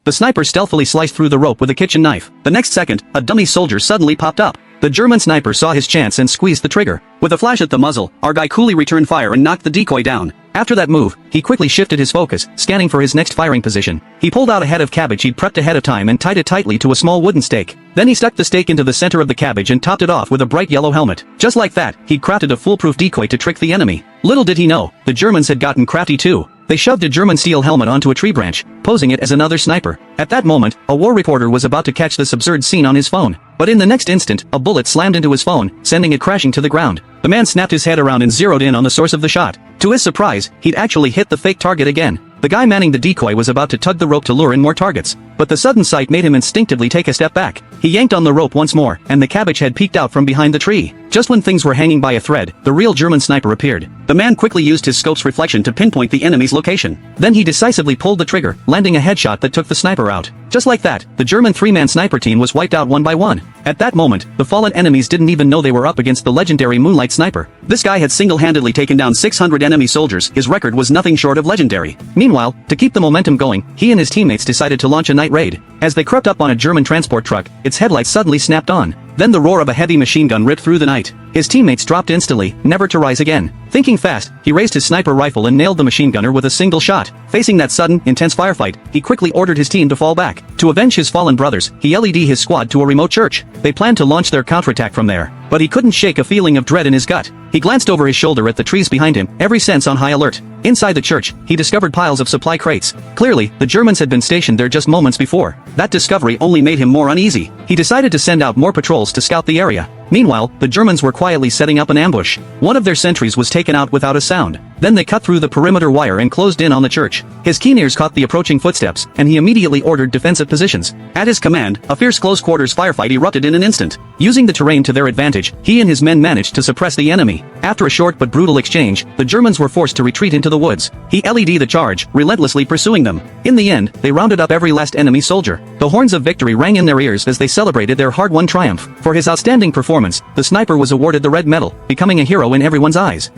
The sniper stealthily sliced through the rope with a kitchen knife. The next second, a dummy soldier suddenly popped up. The German sniper saw his chance and squeezed the trigger. With a flash at the muzzle, our guy coolly returned fire and knocked the decoy down. After that move, he quickly shifted his focus, scanning for his next firing position. He pulled out a head of cabbage he'd prepped ahead of time and tied it tightly to a small wooden stake. Then he stuck the stake into the center of the cabbage and topped it off with a bright yellow helmet. Just like that, he'd crafted a foolproof decoy to trick the enemy. Little did he know, the Germans had gotten crafty too. They shoved a German steel helmet onto a tree branch, posing it as another sniper. At that moment, a war reporter was about to catch this absurd scene on his phone. But in the next instant, a bullet slammed into his phone, sending it crashing to the ground. The man snapped his head around and zeroed in on the source of the shot. To his surprise, he'd actually hit the fake target again. The guy manning the decoy was about to tug the rope to lure in more targets, but the sudden sight made him instinctively take a step back. He yanked on the rope once more, and the cabbage head peeked out from behind the tree. Just when things were hanging by a thread, the real German sniper appeared. The man quickly used his scope's reflection to pinpoint the enemy's location. Then he decisively pulled the trigger, landing a headshot that took the sniper out. Just like that, the German three-man sniper team was wiped out one by one. At that moment, the fallen enemies didn't even know they were up against the legendary Moonlight Sniper. This guy had single-handedly taken down 600 enemy soldiers. His record was nothing short of legendary. Meanwhile, to keep the momentum going, he and his teammates decided to launch a night raid. As they crept up on a German transport truck, its headlights suddenly snapped on. Then the roar of a heavy machine gun ripped through the night. His teammates dropped instantly, never to rise again. Thinking fast, he raised his sniper rifle and nailed the machine gunner with a single shot. Facing that sudden, intense firefight, he quickly ordered his team to fall back. To avenge his fallen brothers, he led his squad to a remote church. They planned to launch their counterattack from there. But he couldn't shake a feeling of dread in his gut. He glanced over his shoulder at the trees behind him, every sense on high alert. Inside the church, he discovered piles of supply crates. Clearly, the Germans had been stationed there just moments before. That discovery only made him more uneasy. He decided to send out more patrols to scout the area. Meanwhile, the Germans were quietly setting up an ambush. One of their sentries was taken out without a sound. Then they cut through the perimeter wire and closed in on the church. His keen ears caught the approaching footsteps, and he immediately ordered defensive positions. At his command, a fierce close-quarters firefight erupted in an instant. Using the terrain to their advantage, he and his men managed to suppress the enemy. After a short but brutal exchange, the Germans were forced to retreat into the woods. He led the charge, relentlessly pursuing them. In the end, they rounded up every last enemy soldier. The horns of victory rang in their ears as they celebrated their hard-won triumph. For his outstanding performance, the sniper was awarded the Red Medal, becoming a hero in everyone's eyes.